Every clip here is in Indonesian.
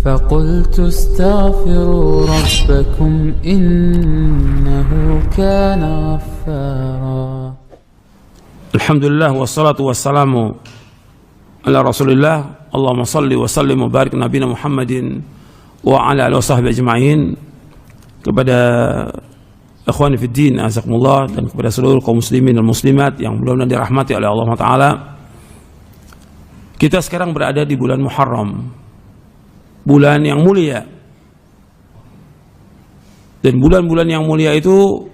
فقلت استغفروا ربكم إنه كان غفارا. Alhamdulillah wassalatu wassalamu ala Rasulillah. Allahumma salli wa sallim wa barik nabiyina Muhammadin wa ala alihi washabbihi ajma'in. Kepada ikhwani fid din, azakumullah, dan kepada seluruh kaum muslimin dan muslimat yang mudah-mudahan dirahmati oleh Allah Taala. Kita sekarang berada di bulan Muharram, bulan yang mulia. Dan bulan-bulan yang mulia itu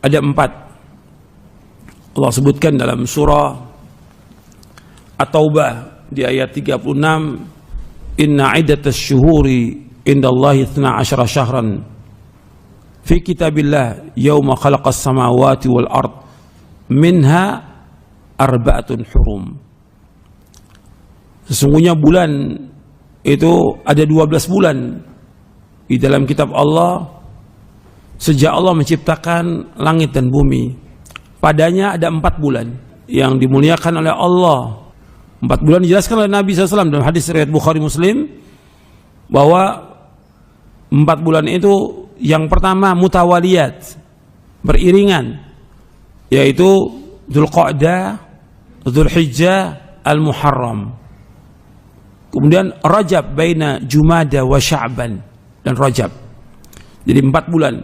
ada 4. Allah sebutkan dalam surah At-Taubah di ayat 36, inna iddatas syuhuri indallahi 12 syahran fi kitabillah yauma khalaqas samawati wal ard minha arba'atun hurum. Sesungguhnya bulan itu ada 12 bulan di dalam kitab Allah sejak Allah menciptakan langit dan bumi. Padanya ada 4 bulan yang dimuliakan oleh Allah. 4 bulan dijelaskan oleh Nabi SAW dalam hadis riwayat Bukhari Muslim, bahwa 4 bulan itu yang pertama mutawaliyat, beriringan, yaitu Dzulqa'dah, Dzulhijjah, Al-Muharram. Kemudian Rajab, baina Jumada wa Sya'ban, dan Rajab. Jadi 4 bulan.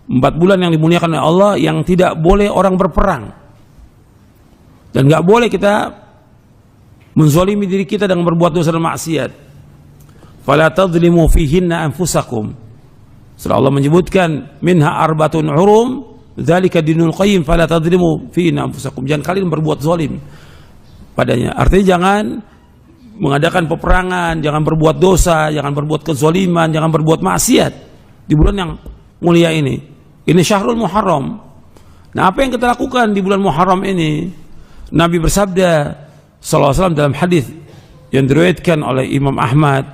4 bulan yang dimuliakan oleh Allah, yang tidak boleh orang berperang, dan nggak boleh kita menzalimi diri kita dengan berbuat dosa dan maksiat. Fala tadlimu fihinna anfusakum. Setelah Allah menyebutkan minha arbatun hurum dzalika dinul qayyim fala tadlimu fihinna anfusakum. Jangan kalian berbuat zalim padanya. Artinya jangan mengadakan peperangan, jangan berbuat dosa, jangan berbuat kezaliman, jangan berbuat maksiat di bulan yang mulia ini. Ini Syahrul Muharram. Nah, apa yang kita lakukan di bulan Muharram ini? Nabi bersabda sallallahu alaihi wasallam dalam hadis yang diriwayatkan oleh Imam Ahmad,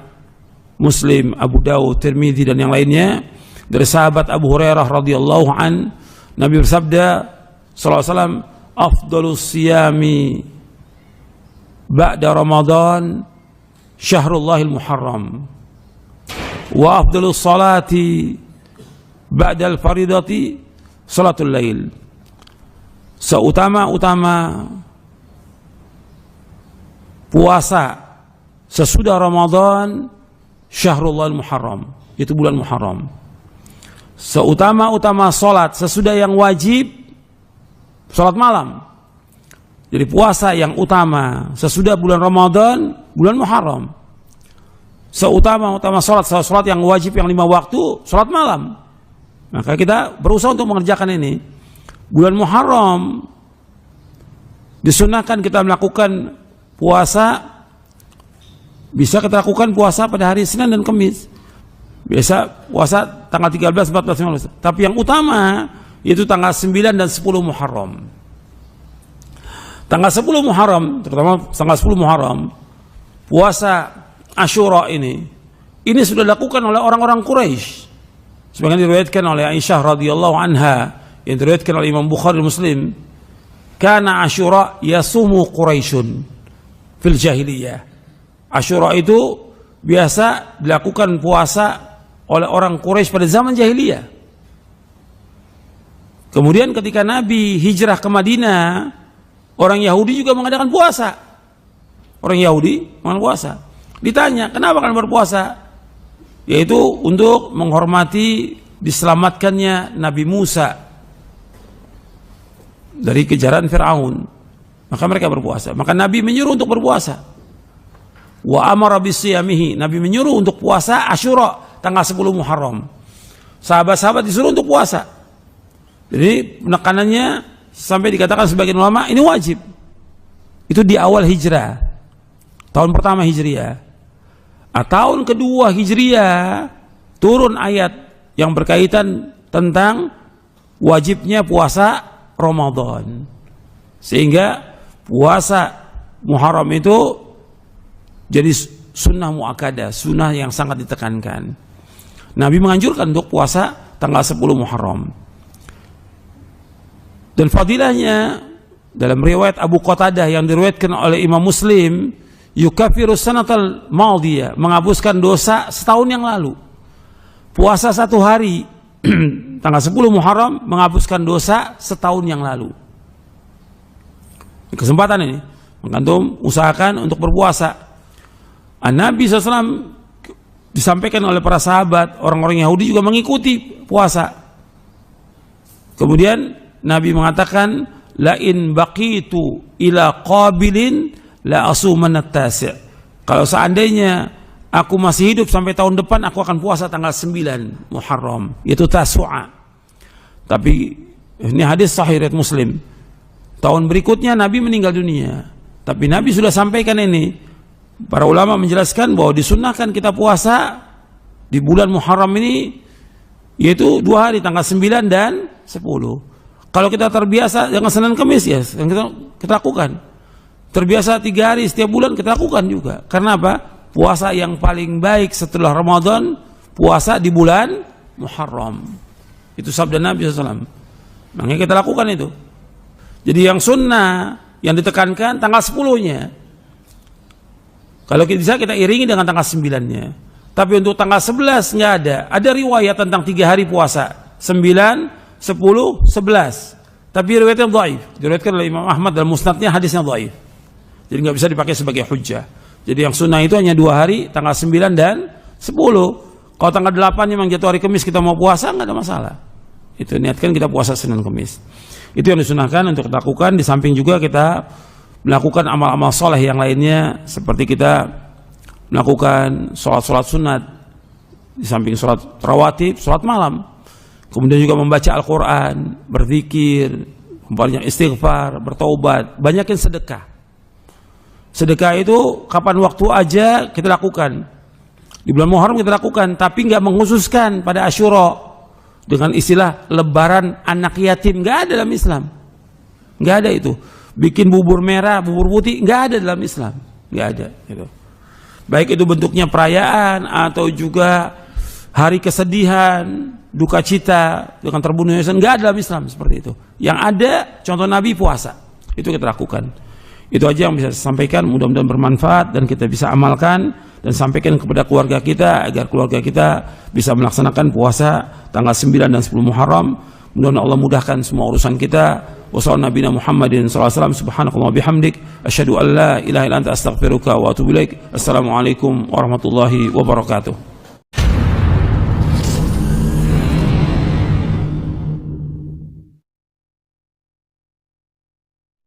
Muslim, Abu Dawud, Tirmidzi, dan yang lainnya, dari sahabat Abu Hurairah radhiyallahu an, Nabi bersabda sallallahu alaihi wasallam, afdhalus siyami ba'da Ramadan syahrullahil Muharram, wa afdhalus salati ba'dal faridati salatul lail. Seutama-utama puasa sesudah Ramadan Syahrul Muharram, itu bulan Muharram. Seutama-utama salat sesudah yang wajib, salat malam. Jadi puasa yang utama sesudah bulan Ramadan, bulan Muharram. Seutama-utama salat yang wajib yang 5 waktu, salat malam. Maka kita berusaha untuk mengerjakan ini. Bulan Muharram disunahkan kita melakukan puasa. Bisa kita lakukan puasa pada hari Senin dan Kamis. Biasa puasa tanggal 13, 14, 15. Tapi yang utama yaitu tanggal 9 dan 10 Muharram. Tanggal 10 Muharram, terutama tanggal 10 Muharram, puasa Asyura ini sudah dilakukan oleh orang-orang Quraisy. Sebagaimana diriwayatkan oleh Aisyah radhiyallahu anha, yang diriwayatkan oleh Imam Bukhari Muslim, kana Asyura yasumu Quraisyun fil jahiliyah. Asyura itu biasa dilakukan puasa oleh orang Quraisy pada zaman jahiliyah. Kemudian ketika Nabi hijrah ke Madinah, orang Yahudi juga mengadakan puasa. Orang Yahudi mengadakan puasa. Ditanya, kenapa kalian berpuasa? Yaitu untuk menghormati diselamatkannya Nabi Musa dari kejaran Fir'aun. Maka mereka berpuasa. Maka Nabi menyuruh untuk berpuasa. Wa amara bisiyamihi. Nabi menyuruh untuk puasa Asyura tanggal 10 Muharram. Sahabat-sahabat disuruh untuk puasa. Jadi penekanannya sampai dikatakan sebagian ulama ini wajib. Itu di awal hijrah, tahun pertama hijriah. Tahun kedua hijriah turun ayat yang berkaitan tentang wajibnya puasa Ramadan, sehingga puasa Muharram itu jadi sunnah muakkadah, sunnah yang sangat ditekankan. Nabi menganjurkan untuk puasa tanggal 10 Muharram. Dan fadilahnya dalam riwayat Abu Qatadah yang diriwayatkan oleh Imam Muslim, yukaffiru sanatal madiyah, menghapuskan dosa setahun yang lalu. Puasa 1 hari tanggal 10 Muharram menghapuskan dosa setahun yang lalu. Kesempatan ini, antum usahakan untuk berpuasa. Nabi SAW disampaikan oleh para sahabat, orang-orang Yahudi juga mengikuti puasa. Kemudian Nabi mengatakan, la in baqitu ila qabilin la asumanat tasi'. Kalau seandainya aku masih hidup sampai tahun depan, aku akan puasa tanggal 9 Muharram, yaitu Tasu'a. Tapi ini hadis sahih riwayat Muslim. Tahun berikutnya Nabi meninggal dunia, tapi Nabi sudah sampaikan ini. Para ulama menjelaskan bahwa disunnahkan kita puasa di bulan Muharram ini, yaitu 2 hari, tanggal 9 dan 10. Kalau kita terbiasa dengan Senin Kamis, ya kita lakukan. Terbiasa 3 hari setiap bulan, kita lakukan juga. Karena apa? Puasa yang paling baik setelah Ramadan, puasa di bulan Muharram. Itu sabda Nabi SAW. Makanya kita lakukan itu. Jadi yang sunnah, yang ditekankan tanggal 10-nya. Kalau bisa kita iringi dengan tanggal 9-nya. Tapi untuk tanggal 11 nggak ada. Ada riwayat tentang 3 hari puasa. 9, 10, 11. Tapi riwayatnya dhaif. Diriwayatkan oleh Imam Ahmad dalam musnadnya, hadisnya dhaif. Jadi nggak bisa dipakai sebagai hujjah. Jadi yang sunnah itu hanya 2 hari, tanggal 9 dan 10. Kalau tanggal 8 memang jatuh hari Kamis kita mau puasa, nggak ada masalah. Itu niatkan kita puasa Senin Kamis. Itu yang disunahkan untuk dilakukan. Di samping juga kita melakukan amal-amal soleh yang lainnya, seperti kita melakukan sholat-sholat sunat, di samping sholat rawatib, sholat malam. Kemudian juga membaca Al-Quran, berzikir, memperbanyak istighfar, bertaubat, banyakin sedekah. Sedekah itu kapan waktu aja kita lakukan. Di bulan Muharram kita lakukan, tapi nggak mengkhususkan pada Asyura dengan istilah lebaran anak yatim. Nggak ada dalam Islam, nggak ada itu. Bikin bubur merah, bubur putih, nggak ada dalam Islam, nggak ada. Gitu. Baik itu bentuknya perayaan atau juga hari kesedihan, duka cita dengan terbunuhnya, nggak ada dalam Islam seperti itu. Yang ada contoh Nabi puasa, itu kita lakukan. Itu aja yang bisa saya sampaikan, mudah-mudahan bermanfaat dan kita bisa amalkan dan sampaikan kepada keluarga kita agar keluarga kita bisa melaksanakan puasa tanggal 9 dan 10 Muharram. Mudah-mudahan Allah mudahkan semua urusan kita. Wassalamualaikum Muhammadin sallallahu alaihi wasallam, subhanakallah bihamdik, asyhadu an la ilaha illa anta astaghfiruka wa atubu ilaik. Assalamualaikum warahmatullahi wabarakatuh.